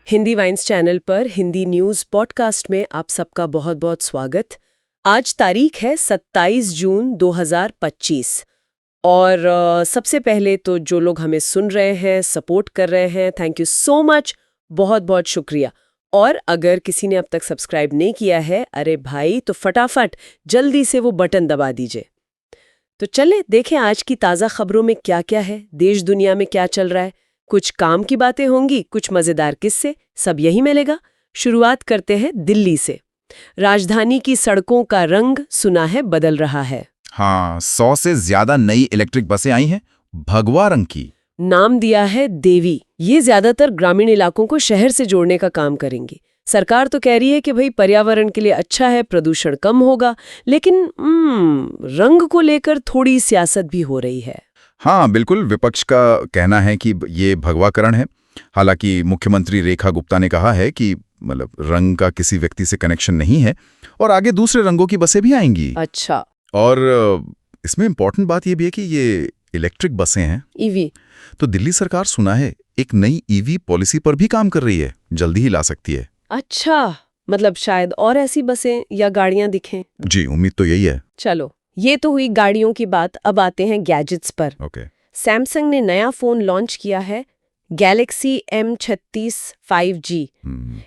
Hindi wines channel पर Hindi news podcast में आप सबका बहुत बहुत स्वागत। आज तारीख है 27 जून 2025 और सबसे पहले तो जो लोग हमें सुन रहे हैं, सपोर्ट कर रहे हैं, थैंक यू सो मच, बहुत बहुत शुक्रिया। और अगर किसी ने अब तक सब्सक्राइब नहीं किया है, अरे भाई, तो फटाफट जल्दी से वो बटन दबा दीजिए। तो चले देखें आज की ताज़ा खबरों में क्या क्या है, देश दुनिया में क्या चल रहा है। कुछ काम की बातें होंगी, कुछ मजेदार किस्से, सब यही मिलेगा। शुरुआत करते हैं दिल्ली से। राजधानी की सड़कों का रंग सुना है बदल रहा है। हाँ, 100 से ज्यादा नई इलेक्ट्रिक बसें आई हैं, भगवा रंग की। नाम दिया है देवी। ये ज्यादातर ग्रामीण इलाकों को शहर से जोड़ने का काम करेंगी। सरकार तो कह रही है कि भाई पर्यावरण के लिए अच्छा है, प्रदूषण कम होगा, लेकिन रंग को लेकर थोड़ी सियासत भी हो रही है। हाँ बिल्कुल, विपक्ष का कहना है कि ये भगवाकरण है। हालांकि मुख्यमंत्री रेखा गुप्ता ने कहा है कि रंग का किसी व्यक्ति से कनेक्शन नहीं है और आगे दूसरे रंगों की बसें भी आएंगी। अच्छा। और इसमें इम्पोर्टेंट बात ये भी है कि ये इलेक्ट्रिक बसें हैं, ईवी। तो दिल्ली सरकार सुना है एक नई ईवी पॉलिसी पर भी काम कर रही है, जल्दी ही ला सकती है। अच्छा, मतलब शायद और ऐसी बसें या गाड़ियां दिखें। जी, उम्मीद तो यही है। चलो, ये तो हुई गाड़ियों की बात। अब आते हैं गैजेट्स पर। सैमसंग ने नया फोन लॉन्च किया है, गैलेक्सी M36 5G।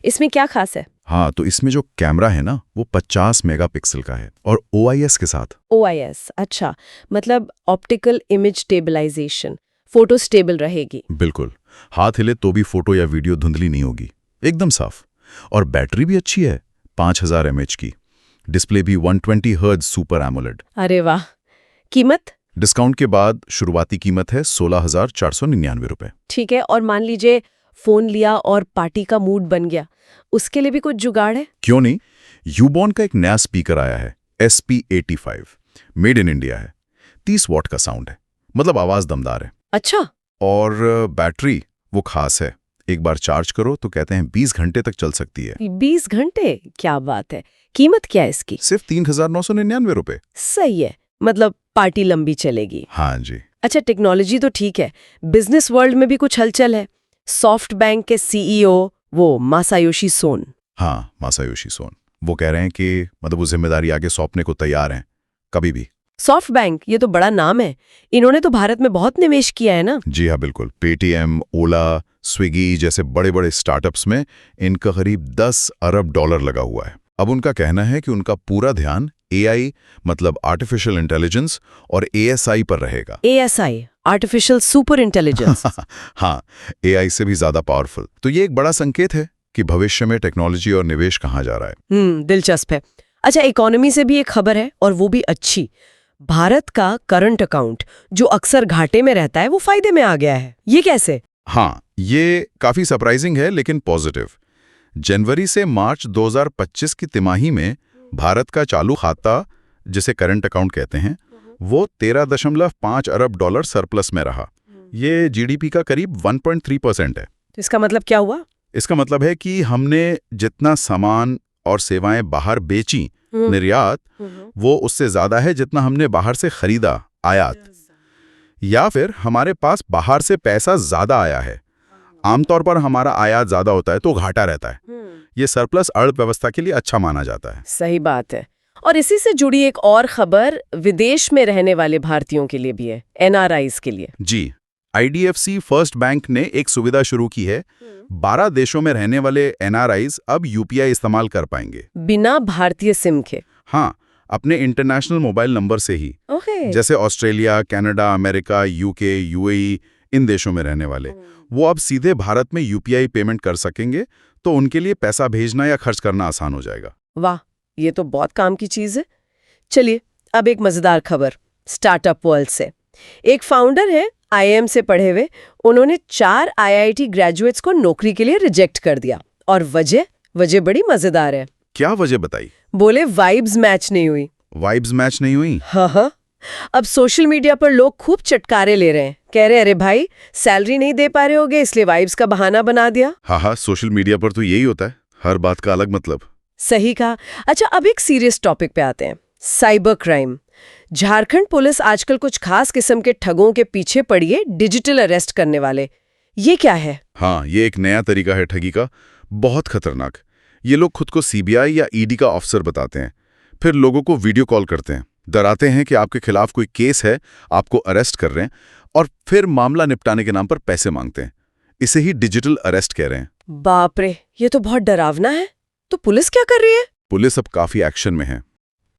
इसमें क्या खास है? हाँ, तो इसमें जो कैमरा है ना, वो 50 मेगापिक्सल का है और OIS के साथ। OIS, अच्छा, मतलब optical image stabilization. Photo stable रहेगी। बिल्कुल, हाथ हिले तो भी फोटो या वीडियो धुंधली नहीं होगी, एकदम साफ। और बैटरी भी अच्छी है, 5000 mAh की। डिस्प्ले भी 120 हर्ट्ज सुपर एमोलेड। अरे वाह। कीमत? डिस्काउंट के बाद शुरुआती कीमत है 16,499 रुपए। ठीक है, और मान लीजिए फोन लिया और पार्टी का मूड बन गया, उसके लिए भी कुछ जुगाड़ है? क्यों नहीं, यूबॉन का एक नया स्पीकर आया है, SP85, मेड इन इंडिया है। 30 वॉट का साउंड है, मतलब आवाज दमदार है। अच्छा। और बैटरी वो खास है, एक बार चार्ज करो तो कहते हैं 20 घंटे तक चल सकती है। 20 घंटे? क्या बात है। कीमत क्या है इसकी? सिर्फ 3,999 रुपए। सही है, मतलब पार्टी लंबी चलेगी। हाँ जी। अच्छा, टेक्नोलॉजी तो ठीक है, बिजनेस वर्ल्ड में भी कुछ हलचल है। सॉफ्ट बैंक के CEO वो मासायोशी सोन। हाँ, मासायोशी सोन, वो कह रहे हैं कि वो जिम्मेदारी आगे सौंपने को तैयार हैं, कभी भी। सॉफ्ट बैंक, ये तो बड़ा नाम है। इन्होंने तो भारत में बहुत निवेश किया है ना? जी हाँ बिल्कुल, पेटीएम, ओला, स्विगी जैसे बड़े बड़े स्टार्टअप्स में इनका करीब $10 अरब लगा हुआ है। अब उनका कहना है कि उनका पूरा ध्यान AI मतलब आर्टिफिशियल इंटेलिजेंस और ASI पर रहेगा। ASI, artificial super intelligence. हाँ, AI से भी ज्यादा पावरफुल। तो ये एक बड़ा संकेत है कि भविष्य में टेक्नोलॉजी और निवेश कहाँ जा रहा है। दिलचस्प है। अच्छा, इकोनॉमी से भी एक खबर है, और वो भी अच्छी। भारत का करंट अकाउंट जो अक्सर घाटे में रहता है, वो फायदे में आ गया है। ये कैसे? हाँ, ये काफी सरप्राइजिंग है लेकिन पॉजिटिव। जनवरी से मार्च 2025 की तिमाही में भारत का चालू खाता, जिसे करंट अकाउंट कहते हैं, वो 13.5 अरब सरप्लस में रहा। ये GDP का करीब 1.3% है। तो इसका मतलब क्या हुआ? इसका मतलब है कि हमने जितना सामान और सेवाएं बाहर बेची, निर्यात, वो उससे ज्यादा है जितना हमने बाहर से खरीदा, आयात। या फिर हमारे पास बाहर से पैसा ज्यादा आया है। आमतौर पर हमारा आयात ज्यादा होता है तो घाटा रहता है। ये सरप्लस अर्थव्यवस्था के लिए अच्छा माना जाता है। सही बात है। और इसी से जुड़ी एक और खबर विदेश में रहने वाले भारतीयों के लिए भी है, NRIs के लिए। जी, IDFC फर्स्ट बैंक ने एक सुविधा शुरू की है। 12 देशों में रहने वाले NRIs अब UPI इस्तेमाल कर पाएंगे, बिना भारतीय सिम के। हाँ, अपने इंटरनेशनल मोबाइल नंबर से ही। जैसे Australia, Canada, America, UK, UAE, इन देशों में रहने वाले वो अब सीधे भारत में UPI पेमेंट कर सकेंगे, तो उनके लिए पैसा भेजना या खर्च करना आसान हो जाएगा। वाह, ये तो बहुत काम की चीज है। चलिए, अब एक मजेदार खबर स्टार्टअप वर्ल्ड से। एक फाउंडर है IIM से पढ़े हुए, उन्होंने 4 IIT ग्रेजुएट्स को नौकरी के लिए रिजेक्ट कर दिया। और वजह बड़ी मजेदार है। क्या वजह बताई? बोले वाइब्स मैच नहीं हुई। वाइब्स मैच नहीं हुई? हाँ। अब सोशल मीडिया पर लोग खूब चटकारे ले रहे हैं, कह रहे अरे भाई, सैलरी नहीं दे पा रहे होगे इसलिए वाइब्स का बहाना बना दिया। हाँ, सोशल मीडिया पर तो यही होता है, हर बात का अलग मतलब। सही कहा। अच्छा, अब एक सीरियस टॉपिक पे आते हैं, साइबर क्राइम। झारखंड पुलिस आजकल कुछ खास किस्म के ठगों के पीछे पड़ी है, डिजिटल अरेस्ट करने वाले। ये क्या है? हाँ, ये एक नया तरीका है ठगी का, बहुत खतरनाक। ये लोग खुद को सीबीआई या ईडी का ऑफिसर बताते हैं, फिर लोगों को वीडियो कॉल करते हैं, डराते हैं कि आपके खिलाफ कोई केस है, आपको अरेस्ट कर रहे हैं, और फिर मामला निपटाने के नाम पर पैसे मांगते हैं। इसे ही डिजिटल अरेस्ट कह रहे हैं। बाप रे, ये तो बहुत डरावना है। तो पुलिस क्या कर रही है? पुलिस अब काफी एक्शन में है।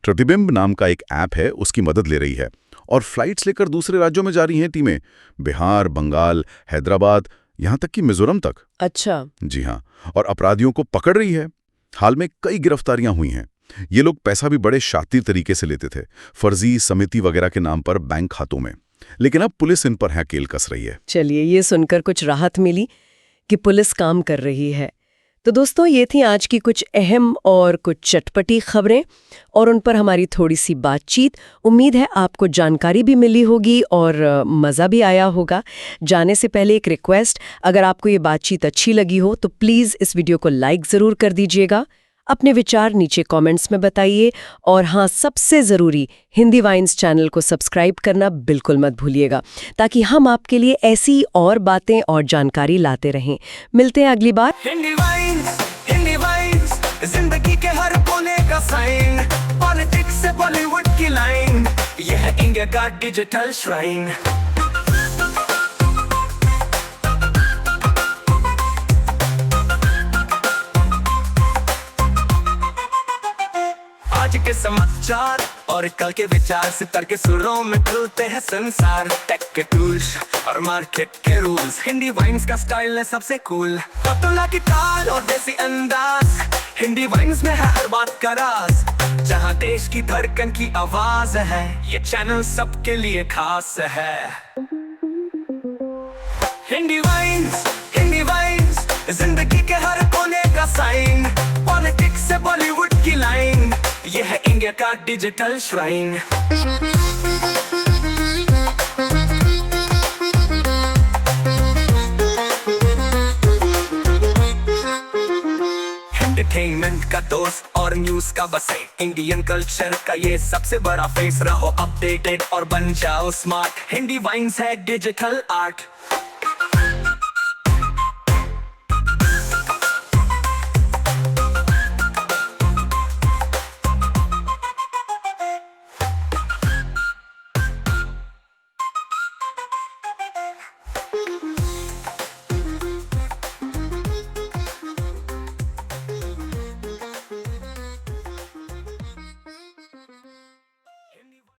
प्रतिबिंब नाम का एक ऐप है, उसकी मदद ले रही है, और फ्लाइट्स लेकर दूसरे राज्यों में जा रही हैं टीमें, बिहार, बंगाल, हैदराबाद, यहां तक कि मिजोरम तक। अच्छा। जी हाँ, और अपराधियों को पकड़ रही है। हाल में कई गिरफ्तारियां हुई हैं। ये लोग पैसा भी बड़े शातिर तरीके से लेते थे, फर्जी समिति वगैरह के नाम पर बैंक खातों में। लेकिन अब पुलिस इन पर हैकेल कस रही है। चलिए, ये सुनकर कुछ राहत मिली कि पुलिस काम कर रही है। तो दोस्तों, ये थी आज की कुछ अहम और कुछ चटपटी खबरें और उन पर हमारी थोड़ी सी बातचीत। उम्मीद है आपको जानकारी भी मिली होगी और मज़ा भी आया होगा। जाने से पहले एक रिक्वेस्ट, अगर आपको ये बातचीत अच्छी लगी हो तो प्लीज़ इस वीडियो को लाइक ज़रूर कर दीजिएगा। अपने विचार नीचे कमेंट्स में बताइए और हाँ, सबसे ज़रूरी, हिंदी वाइन्स चैनल को सब्सक्राइब करना बिल्कुल मत भूलिएगा, ताकि हम आपके लिए ऐसी और बातें और जानकारी लाते रहें। मिलते हैं अगली बार। हिंदी वाइन्स, जिंदगी के हर कोने का साइन, पॉलिटिक्स से बॉलीवुड की लाइन, यह है इंडिया का डिजिटल श्राइन। आज के समाचार और कल के विचार, सितार के सुरों में खुलते हैं संसार। टेक के टूल्स और मार्केट के रूल्स, हिंदी वाइन्स का स्टाइल है सबसे कूल। पतला की ताल और देसी अंदाज, हिंदी वाइन्स में है हर बात का राज। जहाँ देश की धड़कन की आवाज है, ये चैनल सबके लिए खास है। हिंदी वाइन्स, जिंदगी के हर कोने का साइन, पॉलिटिक्स से बॉलीवुड की लाइन, ये है इंडिया का डिजिटल श्राइन। एंटरटेनमेंट का दोस्त और न्यूज का बसे, इंडियन कल्चर का ये सबसे बड़ा फेस। रहो अपडेटेड और बन जाओ स्मार्ट, हिंदी वाइन्स है डिजिटल आर्ट।